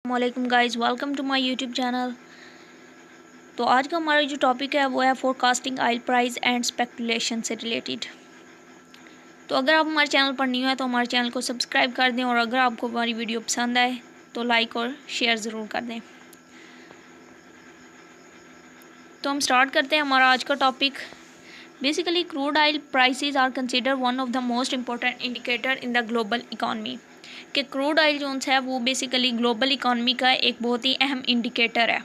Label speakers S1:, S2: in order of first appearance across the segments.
S1: वालेकुम guys, welcome to my YouTube channel. तो आज का हमारा जो टॉपिक है वो है forecasting oil price and speculation से रिलेटेड। तो अगर आप हमारे चैनल पर न्यू है तो हमारे चैनल को सब्सक्राइब कर दें और अगर आपको हमारी वीडियो पसंद आए तो लाइक और शेयर ज़रूर कर दें। तो हम स्टार्ट करते हैं हमारा आज का topic. Basically crude oil prices are consider one of the most important indicator in the global economy. कि क्रूड ऑयल जो है वो बेसिकली ग्लोबल इकॉनमी का एक बहुत ही अहम इंडिकेटर है।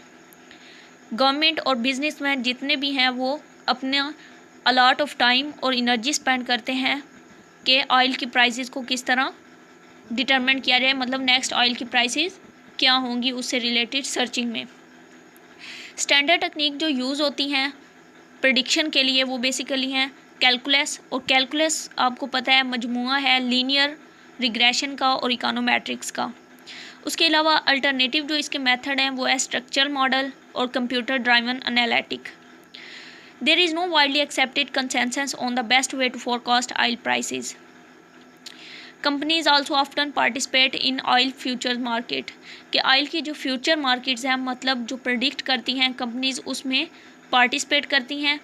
S1: गवर्नमेंट और बिजनेसमैन जितने भी हैं वो अपना अलॉट ऑफ टाइम और एनर्जी स्पेंड करते हैं कि ऑयल की प्राइसेस को किस तरह डिटरमिन किया जाए, मतलब नेक्स्ट ऑयल की प्राइसेस क्या होंगी उससे रिलेटेड सर्चिंग में। स्टैंडर्ड टेक्निक जो यूज़ होती हैं प्रेडिक्शन के लिए वो बेसिकली हैं कैलकुलस, और कैलकुलस आपको पता है मजमुआ है लीनियर रिग्रेशन का और इकोनोमेट्रिक्स का। उसके अलावा अल्टरनेटिव जो इसके मेथड हैं वो है स्ट्रक्चरल मॉडल और computer driven analytic. There is no widely accepted consensus on the best way to forecast oil prices. Companies also often participate in oil future market. कि ऑयल की जो फ्यूचर मार्केट्स हैं मतलब जो प्रेडिक्ट करती हैं companies उसमें पार्टिसिपेट करती हैं।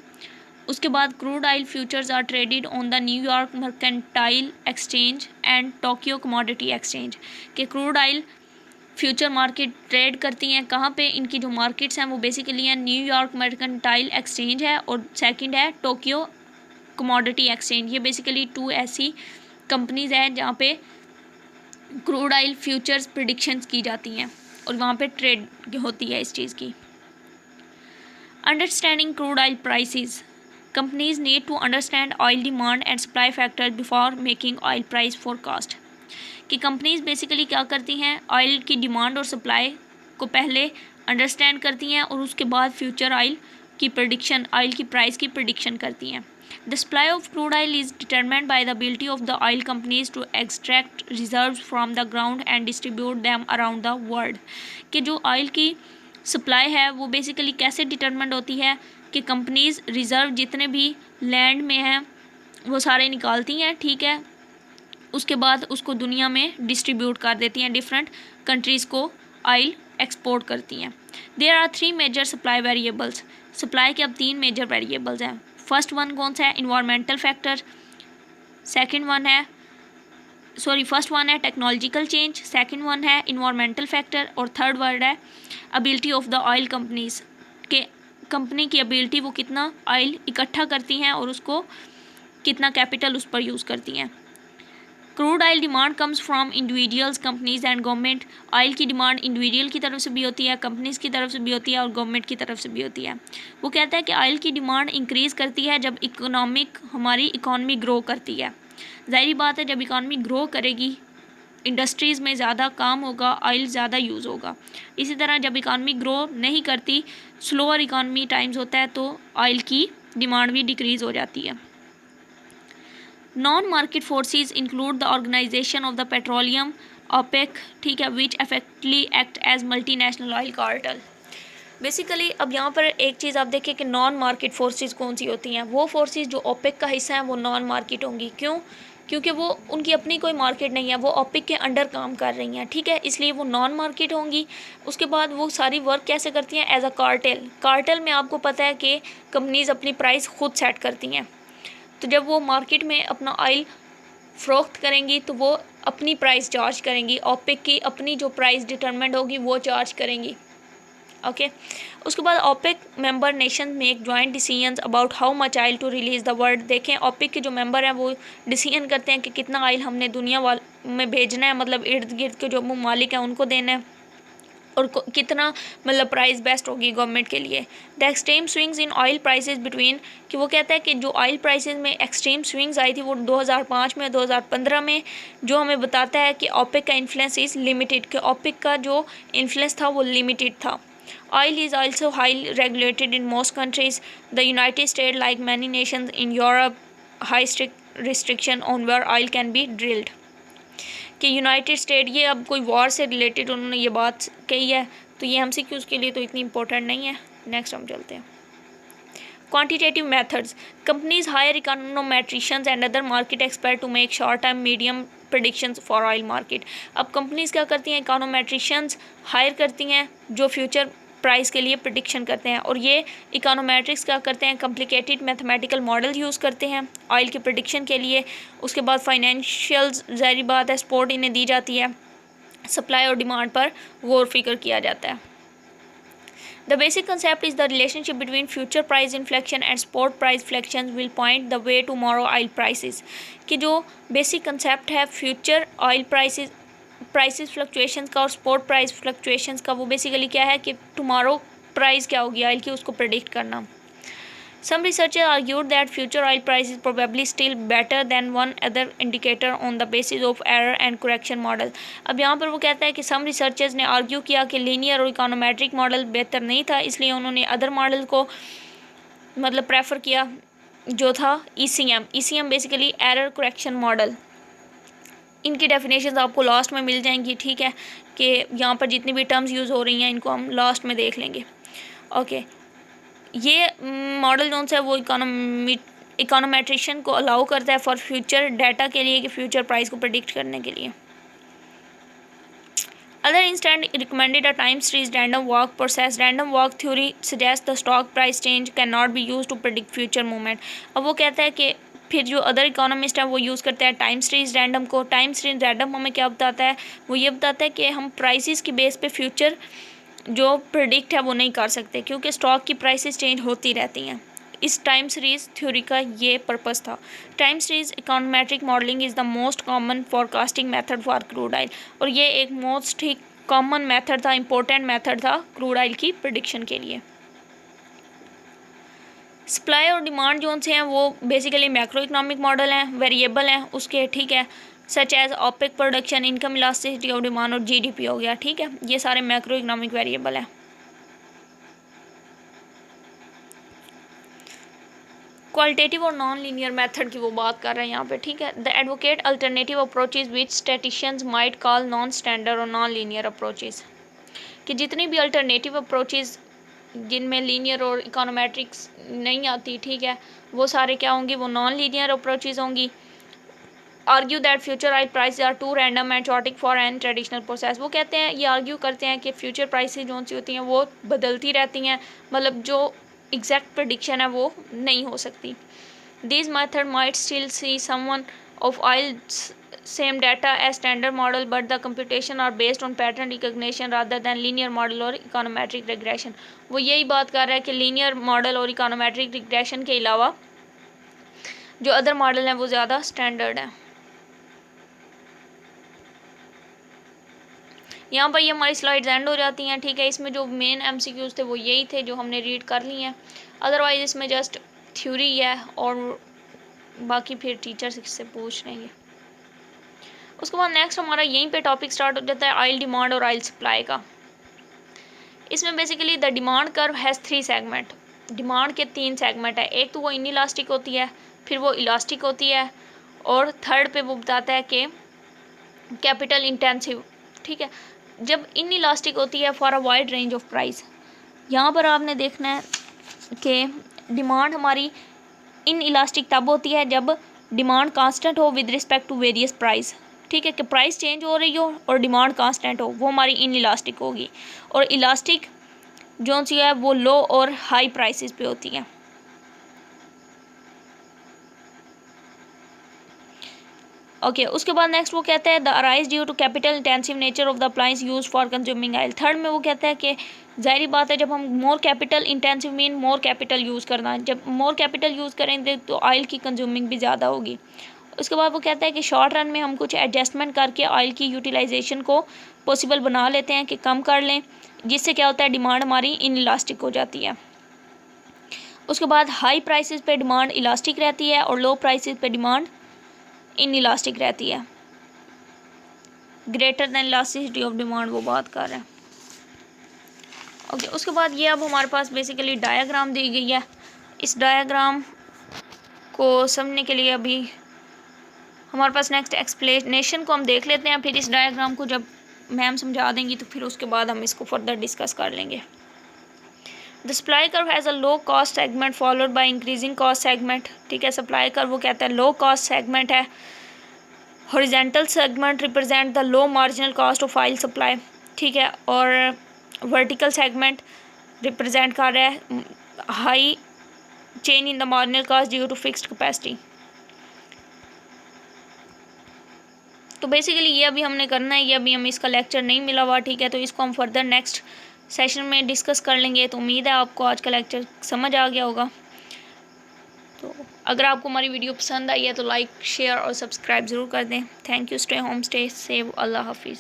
S1: उसके बाद crude oil futures are traded on the New York mercantile exchange and Tokyo commodity exchange. कि crude oil future market trade करती हैं कहाँ पे, इनकी जो मार्केट्स हैं वो बेसिकली हैं न्यूयॉर्क मर्केंटाइल एक्सचेंज है और सेकंड है टोक्यो कमोडिटी एक्सचेंज। ये बेसिकली 2 ऐसी कंपनीज हैं जहाँ पे क्रूड ऑयल फ्यूचर्स प्रिडिक्शंस की जाती हैं और वहाँ पे ट्रेड होती है इस चीज़ की। Understanding crude oil prices. Companies need to understand oil demand and supply factors before making oil price forecast. कि कंपनीज बेसिकली क्या करती हैं, ऑयल की डिमांड और सप्लाई को पहले अंडरस्टैंड करती हैं और उसके बाद फ्यूचर ऑयल की प्रेडिक्शन, ऑयल की प्राइस की प्रेडिक्शन करती हैं। The supply of crude oil is determined by the ability of the oil companies to extract reserves from the ground and distribute them around the world. कि जो oil की supply है वो basically कैसे determined होती है कि कंपनीज रिज़र्व जितने भी लैंड में हैं वो सारे निकालती हैं, ठीक है, उसके बाद उसको दुनिया में डिस्ट्रीब्यूट कर देती हैं, डिफरेंट कंट्रीज़ को ऑयल एक्सपोर्ट करती हैं। There are 3 major supply variables. Supply के अब 3 मेजर वेरिएबल्स हैं। फर्स्ट वन कौन सा है, इन्वायरमेंटल फैक्टर। फर्स्ट वन है टेक्नोलॉजिकल चेंज, सेकंड वन है इन्वायरमेंटल फैक्टर और थर्ड वर्ड है ability of the oil companies. के कंपनी की एबिलिटी वो कितना ऑयल इकट्ठा करती हैं और उसको कितना कैपिटल उस पर यूज़ करती हैं। Crude oil demand comes from individuals, companies and government. Oil की डिमांड इंडिविजुअल की तरफ से भी होती है, कंपनीज की तरफ से भी होती है और गवर्नमेंट की तरफ से भी होती है। वो कहता है कि ऑयल की डिमांड इंक्रीज़ करती है जब हमारी इकॉनमी ग्रो करती है। ज़ाहिर बात है जब इकॉनमी ग्रो करेगी इंडस्ट्रीज़ में ज़्यादा काम होगा, ऑयल ज़्यादा यूज़ होगा। इसी तरह जब इकॉनमी ग्रो नहीं करती, स्लोअर इकॉनमी टाइम्स होता है तो ऑयल की डिमांड भी डिक्रीज़ हो जाती है। Non market forces include the organisation of the petroleum OPEC, ठीक है, which effectively act as multinational oil cartel. Basically अब यहाँ पर एक चीज़ आप देखिए कि नॉन मार्केट फोर्सेस कौन सी होती हैं। वो फोर्सेस जो ओपेक का हिस्सा है वो नॉन मार्केट होंगी। क्यों? क्योंकि वो उनकी अपनी कोई मार्केट नहीं है, वो ओपेक के अंडर काम कर रही हैं, ठीक है, इसलिए वो नॉन मार्केट होंगी। उसके बाद वो सारी वर्क कैसे करती हैं, एज अ कार्टेल। कार्टेल में आपको पता है कि कंपनीज अपनी प्राइस खुद सेट करती हैं, तो जब वो मार्केट में अपना ऑयल फ़रोख्त करेंगी तो वो अपनी प्राइस चार्ज करेंगी, ओपेक की अपनी जो प्राइस डिटरमाइंड होगी वो चार्ज करेंगी। ओके उसके बाद OPEC member nation make joint decisions about how much oil to release the world. देखें ओपेक के जो मेंबर हैं वो डिसीजन करते हैं कि कितना ऑयल हमने दुनिया में भेजना है, मतलब इर्द गिर्द के जो ममालिक हैं उनको देना है और कितना मतलब प्राइस बेस्ट होगी गवर्नमेंट के लिए। The extreme swings in oil prices between, कि वो कहता है कि जो ऑयल प्राइसेस में एक्सट्रीम स्विंग्स आई थी वो 2005 में 2015 में, जो हमें बताता है कि ओपेक का इन्फ्लुएंस इज़ लिमिटेड, कि ओपेक का जो इन्फ्लुएंस था वो लिमिटेड था। Oil is also highly regulated in most countries. The United States, like many nations in Europe, high strict restriction on where oil can be drilled. कि United state, ये अब कोई वॉर से रिलेटेड उन्होंने ये बात कही है, तो ये एमसीक्यूज़ के लिए तो इतनी इंपॉर्टेंट नहीं है। नेक्स्ट हम चलते हैं। Quantitative methods. Companies hire econometricians and other market experts to make short-term, medium predictions for oil market. अब कंपनीज क्या करती हैं, इकोनोमेट्रिशियंस हायर करती हैं जो फ्यूचर प्राइस के लिए प्रिडिक्शन करते हैं, और ये इकोनोमेट्रिक्स क्या करते हैं, कॉम्प्लिकेटेड मैथमेटिकल मॉडल यूज़ करते हैं ऑयल की प्रिडिक्शन के लिए। उसके बाद फाइनेंशियल ज़ाहिर बात है सपोर्ट इन्हें दी जाती है, सप्लाई और डिमांड पर गौर फिक्र किया जाता है। The basic concept is the relationship between future price inflection and spot price fluctuations will point the way tomorrow oil prices। कि जो बेसिक कंसेप्ट है फ्यूचर ऑयल प्राइसेस फ्लक्चुएशंस का और स्पॉट प्राइस फ्लक्चुएशंस का, वो बेसिकली क्या है कि टुमारो प्राइस क्या होगी ऑयल की, उसको प्रेडिक्ट करना। Some researchers argued that future oil price is probably still better than one other indicator on the basis of error and correction model। अब यहाँ पर वो कहता है कि some researchers ने आर्ग्यू किया कि लीनियर और इकोनोमेट्रिक मॉडल बेहतर नहीं था, इसलिए उन्होंने अदर मॉडल को मतलब प्रेफर किया जो था ECM basically error correction model. इनकी डेफिनेशंस आपको लास्ट में मिल जाएंगी, ठीक है, कि यहाँ पर जितनी भी टर्म्स यूज़ हो रही हैं इनको हम लास्ट में देख लेंगे। ओके, ये मॉडल जो है वो इकोनोमेट्रिशियन को अलाउ करता है फॉर फ्यूचर डाटा के लिए, कि फ्यूचर प्राइस को प्रेडिक्ट करने के लिए। Other instead recommended a time series random walk process। Random walk theory suggests the stock price change cannot be used to predict future movement। अब वो कहता है कि फिर जो अदर इकोनॉमिस्ट हैं वो यूज़ करते हैं टाइम सीरीज रैंडम को। टाइम सीरीज रैंडम हमें क्या बताता है, वो ये बताता है कि हम प्राइसेस की बेस पे फ्यूचर जो प्रिडिक्ट है वो नहीं कर सकते, क्योंकि स्टॉक की प्राइसेस चेंज होती रहती हैं। इस टाइम सीरीज़ थ्योरी का ये पर्पस था। Time series econometric modelling is the most common forecasting method for crude oil, और ये एक मोस्ट ही कॉमन मेथड था, इंपॉर्टेंट मेथड था क्रूड ऑयल की प्रिडिक्शन के लिए। सप्लाई और डिमांड जो से हैं वो बेसिकली मैक्रो इकोनॉमिक मॉडल हैं, वेरिएबल हैं उसके, ठीक है, such as OPEC production, income elasticity of demand और GDP हो गया, ठीक है, ये सारे मैक्रो इकोनॉमिक वेरिएबल हैं। क्वालिटेटिव और नॉन लीनियर मेथड की वो बात कर रहे हैं यहाँ पे, ठीक है। The advocate alternative approaches which statisticians might call non standard और नॉन लीनियर अप्रोचेज, कि जितनी भी अल्टरनेटिव अप्रोचेज जिनमें लीनियर और इकोनोमेट्रिक्स नहीं आती, ठीक है, वो सारे क्या होंगी, वो नॉन लीनियर अप्रोचेज होंगी। Argue that future oil price are too random and chaotic for an traditional process. वो कहते हैं, ये आर्ग्यू करते हैं कि फ्यूचर प्राइसेज जो सी होती हैं वो बदलती रहती हैं, मतलब जो एग्जैक्ट प्रेडिक्शन है वो नहीं हो सकती। This method might still see someone of oil same data as standard model, but the computation are based on pattern recognition rather than linear model और इकोनोमेट्रिक रिग्रेशन। वो यही बात कर रहा है कि लीनियर मॉडल और इकोनोमेट्रिक रिग्रेशन के अलावा जो अदर मॉडल हैं वो ज़्यादा स्टैंडर्ड हैं। यहाँ पर ये हमारी स्लाइड्स एंड हो जाती हैं, ठीक है। इसमें जो मेन MCQs थे वो यही थे जो हमने रीड कर लिए हैं, अदरवाइज इसमें जस्ट थ्योरी है और बाकी फिर टीचर्स इससे पूछ लेंगे। उसके बाद नेक्स्ट हमारा यहीं पे टॉपिक स्टार्ट हो जाता है ऑयल डिमांड और ऑयल सप्लाई का। इसमें basically the demand curve has 3 segment. Demand के 3 सेगमेंट है, एक तो वो इनइलास्टिक होती है, फिर वो इलास्टिक होती है, और थर्ड पे वो बताता है कि कैपिटल इंटेंसिव, ठीक है। जब इनइलास्टिक होती है for a wide range of price, यहाँ पर आपने देखना है कि डिमांड हमारी इनइलास्टिक तब होती है जब डिमांड कांस्टेंट हो with respect to various price, ठीक है, कि प्राइस चेंज हो रही हो और डिमांड कांस्टेंट हो, वो हमारी इनइलास्टिक होगी। और इलास्टिक जो सी है वो लो और हाई प्राइसेस पे होती है। ओके, उसके बाद नेक्स्ट वो कहता है the arise due to capital intensive nature of the appliance use for consuming oil. Third में वो कहता है कि ज़ाहिर बात है जब हम more capital intensive mean more capital use करना, जब मोर कैपिटल यूज़ करेंगे तो ऑयल की कंज्यूमिंग भी ज़्यादा होगी। उसके बाद वो कहता है कि शॉर्ट रन में हम कुछ एडजस्टमेंट करके ऑयल की यूटिलाइजेशन को पॉसिबल बना लेते हैं कि कम कर लें, जिससे क्या होता है डिमांड हमारी इनइलास्टिक हो जाती है। उसके बाद हाई प्राइसेस पे डिमांड इलास्टिक रहती है और लो प्राइसेस पे डिमांड इनइलास्टिक रहती है। Greater than elasticity of demand वो बात कर रहे हैं। ओके, उसके बाद ये अब हमारे पास बेसिकली डायग्राम दी गई है। इस डायग्राम को समझने के लिए अभी हमारे पास नेक्स्ट एक्सप्लेनेशन को हम देख लेते हैं, फिर इस डायग्राम को जब मैम समझा देंगी तो फिर उसके बाद हम इसको फर्दर डिस्कस कर लेंगे। The supply curve has a low cost segment followed by increasing cost segment, ठीक है। सप्लाई कर्व वो कहता है लो कॉस्ट सेगमेंट है। Horizontal segment represent the low marginal cost of oil supply, ठीक है। और वर्टिकल सेगमेंट रिप्रेजेंट कर रहा है high change in the marginal cost due to fixed capacity. तो बेसिकली ये अभी हमने करना है, ये अभी हमें इसका लेक्चर नहीं मिला हुआ, ठीक है। तो इसको हम फर्दर नेक्स्ट सेशन में डिस्कस कर लेंगे। तो उम्मीद है आपको आज का लेक्चर समझ आ गया होगा। तो अगर आपको हमारी वीडियो पसंद आई है तो लाइक शेयर और सब्सक्राइब ज़रूर कर दें। Thank you. Stay home, stay safe. अल्लाह हाफिज़।